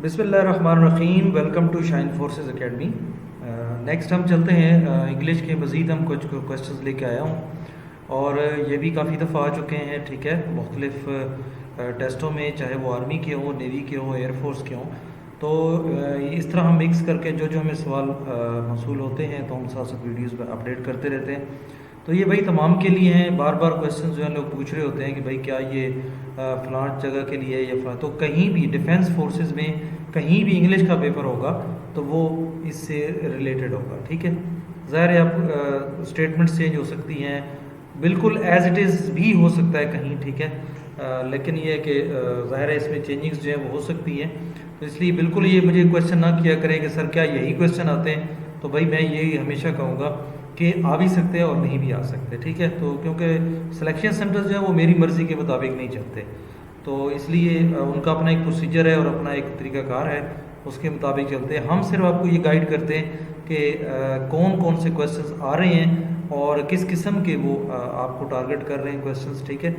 बिस्मिल्लाहिर्रहमानिर्रहीम। Welcome to Shine Forces Academy. Next हम चलते हैं इंग्लिश के मज़ीद हम कुछ क्वेश्चंस लेके आया हूँ और ये भी काफ़ी दफ़ा आ चुके हैं। ठीक है, मुख्तलिफ टेस्टों में, चाहे वो आर्मी के हों, नेवी के हों, एयरफोर्स के हों, तो इस तरह हम मिक्स करके जो जो हमें सवाल मौसूल होते हैं तो हम साथ साथ वीडियोज़ पर अपडेट करते रहते हैं। तो ये भाई तमाम के लिए हैं। बार बार क्वेश्चन जो है लोग पूछ रहे होते हैं कि भाई क्या ये फ़लाँ जगह के लिए या फ़लाँ, तो कहीं भी डिफेंस फोर्सेस में कहीं भी इंग्लिश का पेपर होगा तो वो इससे रिलेटेड होगा। ठीक है, ज़ाहिर है आप स्टेटमेंट्स चेंज हो सकती हैं, बिल्कुल एज इट इज़ भी हो सकता है कहीं। ठीक है, लेकिन ये है कि ज़ाहिर है इसमें चेंजिंग्स जो है वो हो सकती हैं। तो इसलिए बिल्कुल ये मुझे क्वेश्चन ना किया करें कि सर क्या यही क्वेश्चन आते हैं। तो भाई मैं यही हमेशा कहूँगा कि आ भी सकते हैं और नहीं भी आ सकते। ठीक है, तो क्योंकि सिलेक्शन सेंटर्स जो है वो मेरी मर्ज़ी के मुताबिक नहीं चलते, तो इसलिए उनका अपना एक प्रोसीजर है और अपना एक तरीक़ाकार है, उसके मुताबिक चलते हैं। हम सिर्फ आपको ये गाइड करते हैं कि कौन कौन से क्वेश्चंस आ रहे हैं और किस किस्म के वो आपको टारगेट कर रहे हैं क्वेश्चंस। ठीक है,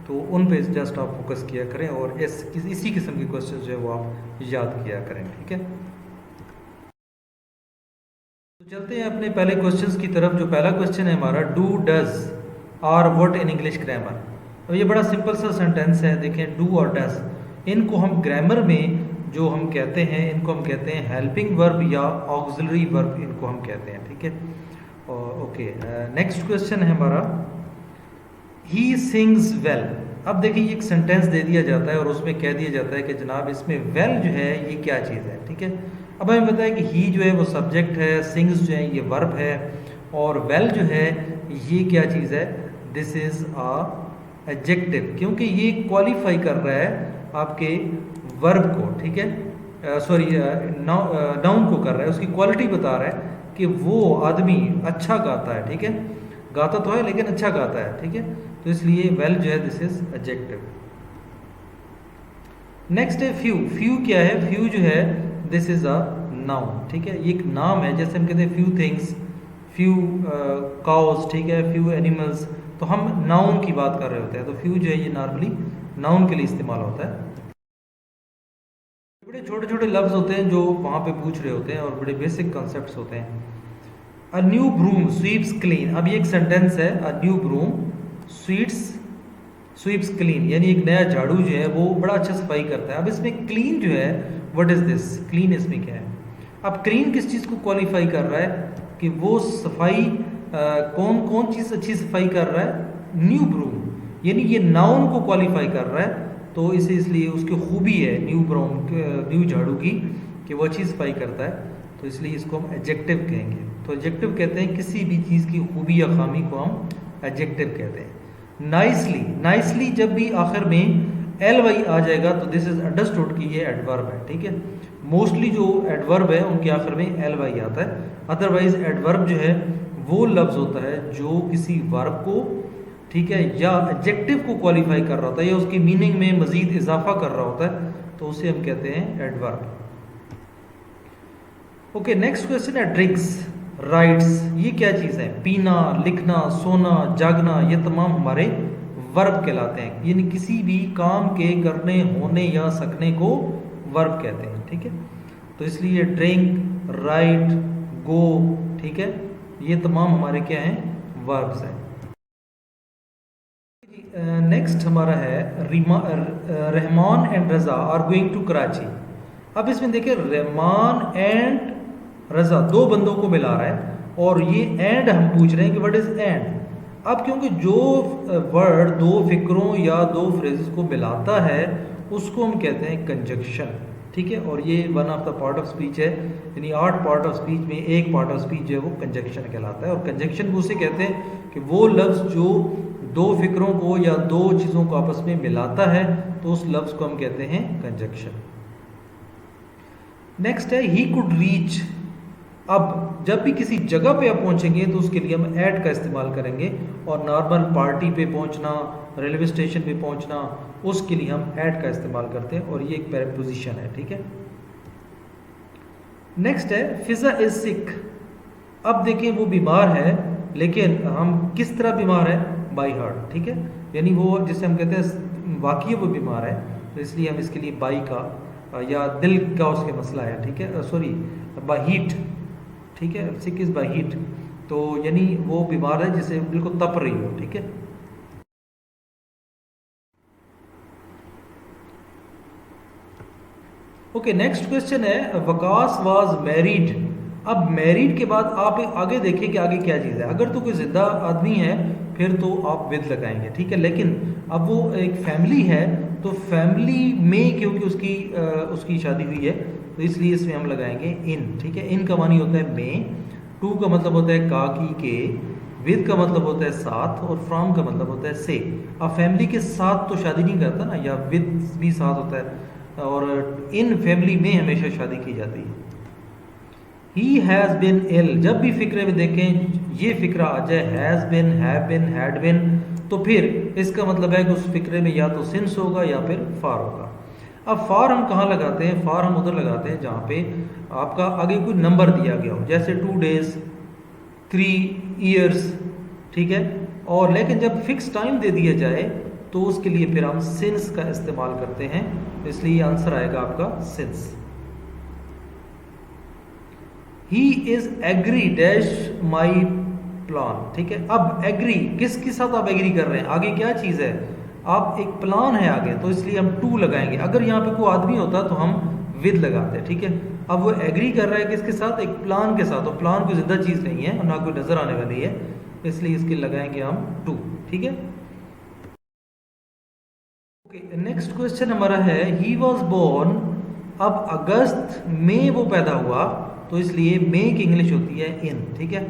तो उन पे जस्ट आप फोकस किया करें और इसी किस्म के क्वेश्चंस जो है वो आप याद किया करें। ठीक है, तो चलते हैं अपने पहले क्वेश्चंस की तरफ। जो पहला क्वेश्चन है हमारा, do, does, are, what in English grammar. अब ये बड़ा सिंपल सा सेंटेंस है। देखें, डू और डज, इनको हम ग्रामर में जो हम कहते हैं, इनको हम कहते हैं हेल्पिंग वर्ब या ऑक्सिलरी वर्ब, इनको हम कहते हैं। ठीक है, और ओके, नेक्स्ट क्वेश्चन है हमारा, ही सिंग्स वेल। अब देखिए ये एक सेंटेंस दे दिया जाता है और उसमें कह दिया जाता है कि जनाब इसमें वेल जो है ये क्या चीज़ है। ठीक है, अब हमें पता है कि ही जो है वो सब्जेक्ट है, सिंग्स जो है ये वर्ब है, और वेल जो है ये क्या चीज़ है, दिस इज़ अ एडजेक्टिव, क्योंकि ये क्वालिफाई कर रहा है आपके वर्ब को। ठीक है, सॉरी, नाउन को कर रहा है, उसकी क्वालिटी बता रहा है कि वो आदमी अच्छा गाता है। ठीक है, गाता तो है लेकिन अच्छा गाता है। ठीक है, तो इसलिए वेल जो है दिस इज एडजेक्टिव। नेक्स्ट है फ्यू। फ्यू क्या है? फ्यू जो है दिस इज अ नाउन। ठीक है, ये एक नाम है, जैसे हम कहते हैं फ्यू थिंग्स, फ्यू काउज, ठीक है, फ्यू एनिमल्स, तो हम नाउन की बात कर रहे होते हैं। तो फ्यू जो है ये नॉर्मली नाउन के लिए इस्तेमाल होता है। बड़े छोटे छोटे लफ्ज़ होते हैं जो वहाँ पे पूछ रहे होते हैं और बड़े बेसिक कॉन्सेप्ट्स होते हैं। A new broom sweeps clean. अब ये एक सेंटेंस है, a new broom sweeps clean, यानी एक नया झाड़ू जो है वो बड़ा अच्छा सफाई करता है। अब इसमें क्लीन जो है, व्हाट इज दिस, क्लीन इसमें क्या है? अब क्लीन किस चीज़ को क्वालिफाई कर रहा है कि वो सफाई कौन कौन चीज़ अच्छी सफाई कर रहा है? न्यू ब्रूम, यानी ये नाउन को क्वालिफाई कर रहा है, तो इसे इसलिए उसकी खूबी है न्यू ब्रूम, न्यू झाड़ू की, कि वो अच्छी सफाई करता है, तो इसलिए इसको हम एडजेक्टिव कहेंगे। तो एडजेक्टिव कहते हैं किसी भी चीज़ की खूबी या खामी को हम एडजेक्टिव कहते हैं। नाइसली, नाइसली जब भी आखिर में एल वाई आ जाएगा तो दिस इज अंडरस्टूड कि ये एडवर्ब है। ठीक है, मोस्टली जो एडवर्ब है उनके आखिर में एल वाई आता है, अदरवाइज एडवर्ब जो है वो लफ्ज़ होता है जो किसी वर्ब को, ठीक है, या एडजेक्टिव को क्वालिफाई कर रहा होता है या उसकी मीनिंग में मजीद इजाफा कर रहा होता है, तो उसे हम कहते हैं एडवर्ब। ओके, नेक्स्ट क्वेश्चन है ड्रिंक्स, राइट्स। ये क्या चीज़ है? पीना, लिखना, सोना, जागना, ये तमाम हमारे वर्ब कहलाते हैं, यानी किसी भी काम के करने, होने या सकने को वर्ब कहते हैं। ठीक है, तो इसलिए ड्रिंक, राइट, गो, ठीक है, ये तमाम हमारे क्या हैं? वर्ब्स हैं। नेक्स्ट हमारा है Rahman and Raza are going to Karachi. अब इसमें देखिए रहमान एंड रज़ा दो बंदों को मिला रहा है और ये एंड हम पूछ रहे हैं कि व्हाट इज एंड। अब क्योंकि जो वर्ड दो फिक्रों या दो फ्रेजेस को मिलाता है उसको हम कहते हैं कंजक्शन। ठीक है, और ये one of the part of speech है, यानी 8 पार्ट ऑफ स्पीच में एक पार्ट ऑफ स्पीच जो है वो कंजक्शन कहलाता है। और कंजक्शन उसे कहते हैं कि वो लफ्ज़ जो दो फिक्रों को या दो चीज़ों को आपस में मिलाता है, तो उस लफ्ज़ को हम कहते हैं कंजक्शन। नेक्स्ट है ही कुड रीच। अब जब भी किसी जगह पे आप पहुंचेंगे तो उसके लिए हम एट का इस्तेमाल करेंगे, और नॉर्मल पार्टी पे पहुंचना, रेलवे स्टेशन पे पहुंचना, उसके लिए हम एट का इस्तेमाल करते हैं, और ये एक प्रीपोजिशन है। ठीक है, नेक्स्ट है फिजा इज सिक। अब देखिए वो बीमार है, लेकिन हम किस तरह बीमार है? By heart. ठीक है, यानी वो जिसे हम कहते हैं वाकई वो बीमार है, तो इसलिए हम इसके लिए बाई का या दिल का उसके मसला है, ठीक है, सॉरी बाय हीट, ठीक है, सिक इज़ बाय हीट, तो यानी वो बीमार है जिसे बिल्कुल तप रही हो, ठीक है। ओके, नेक्स्ट क्वेश्चन है वकास वाज मैरिड। अब मैरिड के बाद आप आगे देखें कि आगे क्या चीज़ है। अगर तो कोई ज़िंदा आदमी है फिर तो आप विद लगाएंगे, ठीक है, लेकिन अब वो एक फैमिली है तो फैमिली में क्योंकि उसकी शादी हुई है तो इसलिए इसमें हम लगाएंगे इन, ठीक है। इन का मानी होता है में, टू का मतलब होता है का की के, विद का मतलब होता है साथ, और फ्रॉम का मतलब होता है से। अब फैमिली के साथ तो शादी नहीं करता ना, या विद भी साथ होता है, और इन फैमिली में हमेशा शादी की जाती है। ही हैज़ बिन इल, जब भी फिक्रे में देखें ये फिक्रा आ जाए has been, have been, had been, तो फिर इसका मतलब है कि उस फिक्रे में या तो सिंस होगा या फिर फार होगा। अब फार हम कहाँ लगाते हैं? फार हम उधर लगाते हैं जहाँ पे आपका आगे कोई नंबर दिया गया हो, जैसे 2 days, 3 years, ठीक है। और लेकिन जब फिक्स टाइम दे दिया जाए तो उसके लिए फिर हम सिंस का इस्तेमाल करते हैं, इसलिए आंसर आएगा आपका since. He is agree dash my plan, ठीक है। अब एग्री किसके साथ आप एग्री कर रहे हैं? आगे क्या चीज़ है? आप एक प्लान है आगे, तो इसलिए हम टू लगाएंगे। अगर यहाँ पे कोई आदमी होता तो हम विद लगाते, ठीक है। अब वो एग्री कर रहा है किसके साथ? एक प्लान के साथ, और प्लान कोई ज़िंदा चीज़ नहीं है और ना कोई नज़र आने वाली है, इसलिए इसके लगाएंगे हम टू, ठीक है। ओके, नेक्स्ट क्वेश्चन हमारा है ही वॉज बोर्न। अब अगस्त में वो पैदा हुआ तो इसलिए मे की इंग्लिश होती है इन, ठीक है।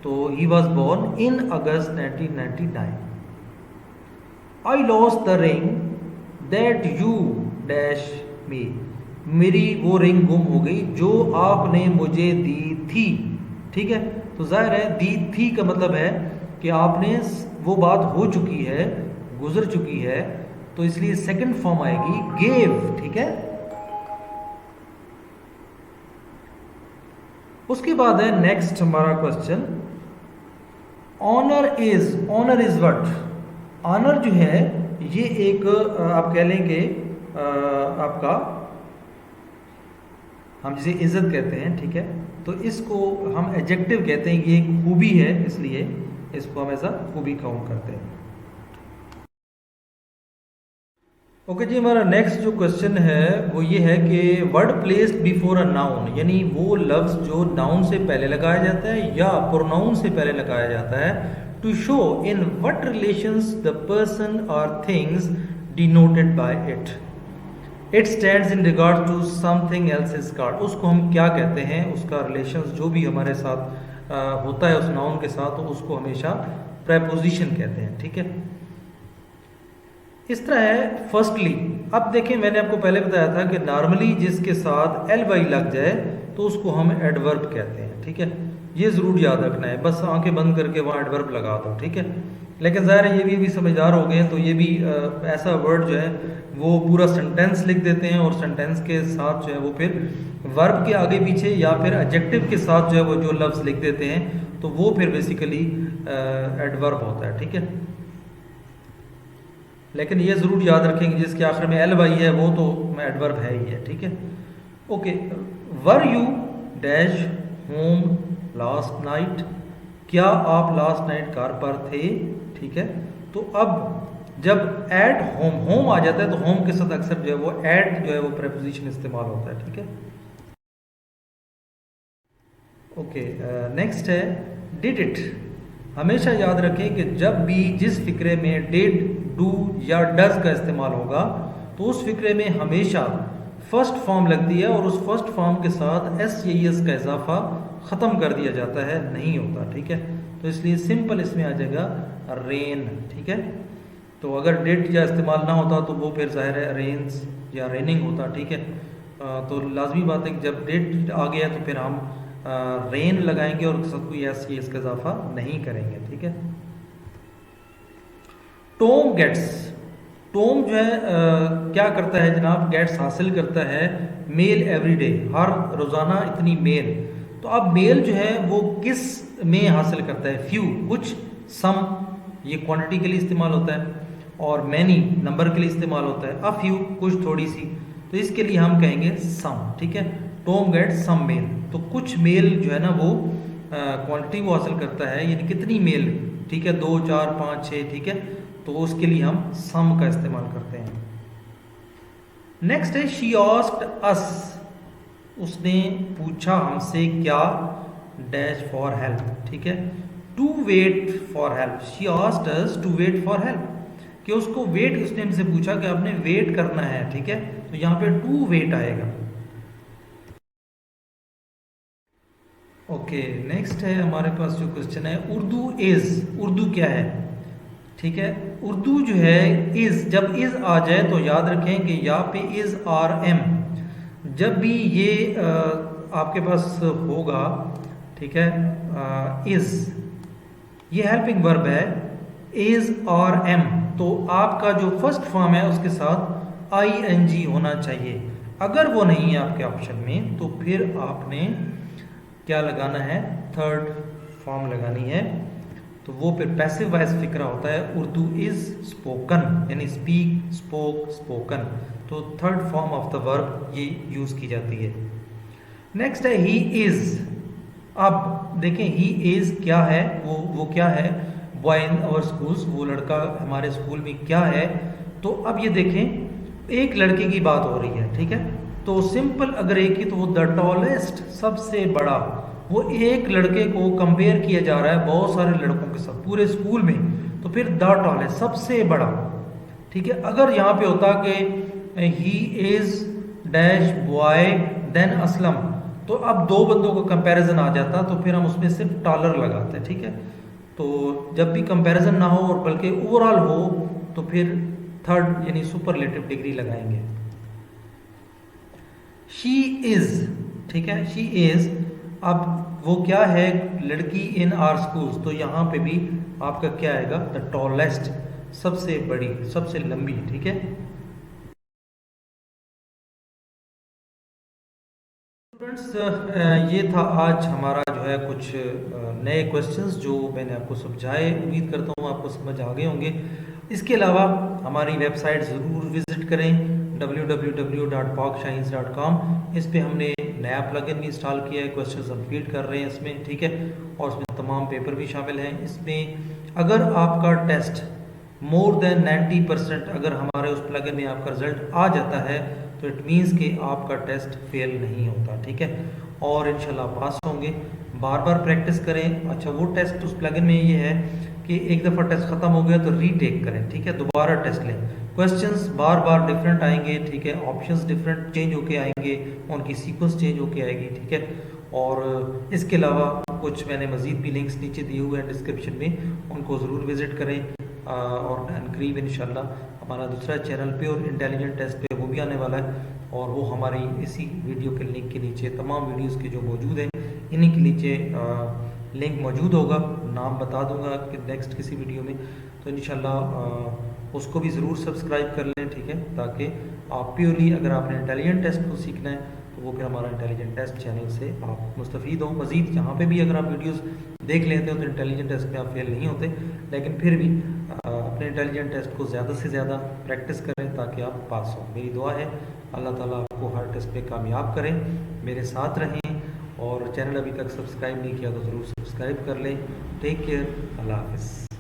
तो he was born in August 1999। I lost the ring that you dash me, मेरी वो रिंग गुम हो गई जो आपने मुझे दी थी, ठीक है। तो जाहिर है दी थी का मतलब है कि आपने वो बात हो चुकी है, गुजर चुकी है, तो इसलिए सेकंड फॉर्म आएगी गेव, ठीक है। उसके बाद है नेक्स्ट हमारा question honour is what. Honour जो है ये एक आप कह लेंगे आपका हम जिसे इज्जत कहते हैं, ठीक है। तो इसको हम एडजेक्टिव कहते हैं, ये एक खूबी है, इसलिए इसको हम ऐसा खूबी काउंट करते हैं। ओके जी, हमारा नेक्स्ट जो क्वेश्चन है वो ये है कि word placed before a noun, यानी वो लफ्ज़ जो नाउन से पहले लगाया जाता है या प्रोनाउन से पहले लगाया जाता है, to show in what relations the person और things denoted by it, it stands in regard to something else is card. उसको हम क्या कहते हैं? उसका रिलेशंस जो भी हमारे साथ होता है उस नाउन के साथ, तो उसको हमेशा प्रेपोजिशन कहते हैं, ठीक है। इस तरह है फर्स्टली। अब देखें, मैंने आपको पहले बताया था कि नॉर्मली जिसके साथ एल वाई लग जाए तो उसको हम एडवर्ब कहते हैं, ठीक है। ये ज़रूर याद रखना है, बस आंखें बंद करके वहाँ एडवर्ब लगा दो, ठीक है। लेकिन ज़ाहिर है ये भी समझदार हो गए हैं, तो ये भी ऐसा वर्ड जो है वो पूरा सेंटेंस लिख देते हैं, और सेंटेंस के साथ जो है वो फिर वर्ब के आगे पीछे या फिर एडजेक्टिव के साथ जो है वो जो लफ्ज़ लिख देते हैं, तो वो फिर बेसिकली एडवर्ब होता है, ठीक है। लेकिन ये ज़रूर याद रखेंगे जिसके आखिर में एल वाई है वो तो एडवर्ब है ही है, ठीक है। Okay, were you dash home last night, क्या आप लास्ट नाइट कार पर थे, ठीक है। तो अब जब एट होम, होम आ जाता है तो होम के साथ अक्सर जो है वो एट जो है वो प्रेपोजिशन इस्तेमाल होता है, ठीक है। ओके, नेक्स्ट है डिड इट। हमेशा याद रखें कि जब भी जिस फिक्रे में डिड, डू या डज का इस्तेमाल होगा तो उस फिक्रे में हमेशा फर्स्ट फॉर्म लगती है, और उस फर्स्ट फॉर्म के साथ एस या एस का इजाफा ख़त्म कर दिया जाता है, नहीं होता, ठीक है। तो इसलिए सिंपल इसमें आ जाएगा रेन, ठीक है। तो अगर डिड या इस्तेमाल ना होता तो वो फिर ज़ाहिर है रेन्स या रेनिंग होता, ठीक है। तो लाजमी बात है कि जब डिड आ गया तो फिर हम रेन लगाएंगे और उसके साथ कोई एस या इसका इजाफा नहीं करेंगे, ठीक है। टॉम गेट्स, टॉम जो है क्या करता है जनाब? गेट्स हासिल करता है मेल एवरी डे, हर रोज़ाना इतनी मेल। तो अब मेल जो है वो किस में हासिल करता है? फ्यू, कुछ, सम ये क्वांटिटी के लिए इस्तेमाल होता है, और मैनी नंबर के लिए इस्तेमाल होता है, अ फ्यू कुछ, थोड़ी सी। तो इसके लिए हम कहेंगे सम, ठीक है। टॉम गेट सम मेल, तो कुछ मेल जो है ना वो क्वांटिटी वो हासिल करता है, यानी कितनी मेल, ठीक है, 2 4 5 6, ठीक है। तो उसके लिए हम सम का इस्तेमाल करते हैं। नेक्स्ट है शी आस्क्ड अस, उसने पूछा हमसे क्या, डैश फॉर हेल्प, ठीक है, to wait for help. She asked us to wait for help, कि उसको वेट, उसने हमसे पूछा कि आपने वेट करना है, ठीक है। तो यहाँ पे टू वेट आएगा। ओके, नेक्स्ट है हमारे पास जो क्वेश्चन है, उर्दू इज, उर्दू क्या है, ठीक है। उर्दू जो है इज, जब इज आ जाए तो याद रखें कि यहाँ पे इज आर एम, जब भी ये आपके पास होगा, ठीक है, इज, ये हेल्पिंग वर्ब है, इज और एम, तो आपका जो फर्स्ट फॉर्म है उसके साथ आई एन जी होना चाहिए। अगर वो नहीं है आपके ऑप्शन में तो फिर आपने क्या लगाना है, थर्ड फॉर्म लगानी है। तो वो फिर पैसिव वॉइस फिक्रा होता है, उर्दू इज स्पोकन, यानी स्पीक, स्पोक, स्पोकन। तो third form of the verb ये यूज की जाती है। नेक्स्ट है ही इज। अब देखें ही इज क्या है, वो क्या है, बॉय इन आवर स्कूल्स, वो लड़का हमारे स्कूल में क्या है। तो अब ये देखें एक लड़के की बात हो रही है, ठीक है। तो सिंपल अगर एक ही, तो वो द टॉलेस्ट, सबसे बड़ा, वो एक लड़के को कंपेयर किया जा रहा है बहुत सारे लड़कों के साथ पूरे स्कूल में, तो फिर द टॉलेस्ट, सबसे बड़ा, ठीक है। अगर यहाँ पे होता कि he is dash boy then Aslam, तो अब दो बंदों का कंपैरिजन आ जाता, तो फिर हम उसमें सिर्फ टॉलर लगाते, ठीक है। तो जब भी कंपैरिजन ना हो और बल्कि ओवरऑल हो, तो फिर थर्ड यानी सुपरलेटिव डिग्री लगाएंगे। शी इज, ठीक है, शी इज, अब वो क्या है, लड़की इन आर स्कूल्स, तो यहाँ पे भी आपका क्या आएगा, द टॉलेस्ट, सबसे बड़ी, सबसे लंबी, ठीक है। स्टूडेंट्स, ये था आज हमारा जो है कुछ नए क्वेश्चंस जो मैंने आपको समझाए, उम्मीद करता हूँ आपको समझ आ गए होंगे। इसके अलावा हमारी वेबसाइट ज़रूर विज़िट करें www.pakshahins.com। इस पे हमने नया प्लगइन भी इंस्टॉल किया है, क्वेश्चंस हम फीड कर रहे हैं इसमें, ठीक है, और उसमें तमाम पेपर भी शामिल हैं। इसमें अगर आपका टेस्ट मोर देन 90% अगर हमारे उस प्लगइन में आपका रिजल्ट आ जाता है, तो इट मीन्स कि आपका टेस्ट फेल नहीं होता, ठीक है, और इंशाल्लाह पास होंगे। बार बार प्रैक्टिस करें। अच्छा, वो टेस्ट उस प्लगइन में ये है कि एक दफ़ा टेस्ट ख़त्म हो गया तो रीटेक करें, ठीक है, दोबारा टेस्ट लें। क्वेश्चंस बार बार डिफरेंट आएंगे, ठीक है, ऑप्शंस डिफरेंट चेंज होके आएंगे, उनकी सीक्वेंस चेंज होके आएगी, ठीक है। और इसके अलावा कुछ मैंने मज़ीद भी लिंक्स नीचे दिए हुए हैं डिस्क्रिप्शन में, उनको ज़रूर विज़िट करें। और करीब इंशाल्लाह हमारा दूसरा चैनल प्योर इंटेलिजेंट टेस्ट पे वो भी आने वाला है, और वो हमारी इसी वीडियो के लिंक के नीचे तमाम वीडियोस के जो मौजूद हैं, इन्हीं के नीचे लिंक मौजूद होगा, नाम बता दूंगा कि नेक्स्ट किसी वीडियो में। तो इंशाल्लाह उसको भी ज़रूर सब्सक्राइब कर लें, ठीक है, ताकि आप प्योरली अगर आपने इंटेलिजेंट टेस्ट को सीखना है तो वो फिर हमारा इंटेलिजेंट टेस्ट चैनल से आप मुस्तफ़ीद हो। मज़ीद यहाँ पे भी अगर आप वीडियोस देख लेते हो तो इंटेलिजेंट टेस्ट में आप फेल नहीं होते, लेकिन फिर भी अपने इंटेलिजेंट टेस्ट को ज़्यादा से ज़्यादा प्रैक्टिस करें ताकि आप पास हो। मेरी दुआ है अल्लाह ताला आपको हर टेस्ट पे कामयाब करें। मेरे साथ रहें, और चैनल अभी तक सब्सक्राइब नहीं किया तो ज़रूर सब्सक्राइब कर लें। टेक केयर, अल्लाह हाफ़िज़।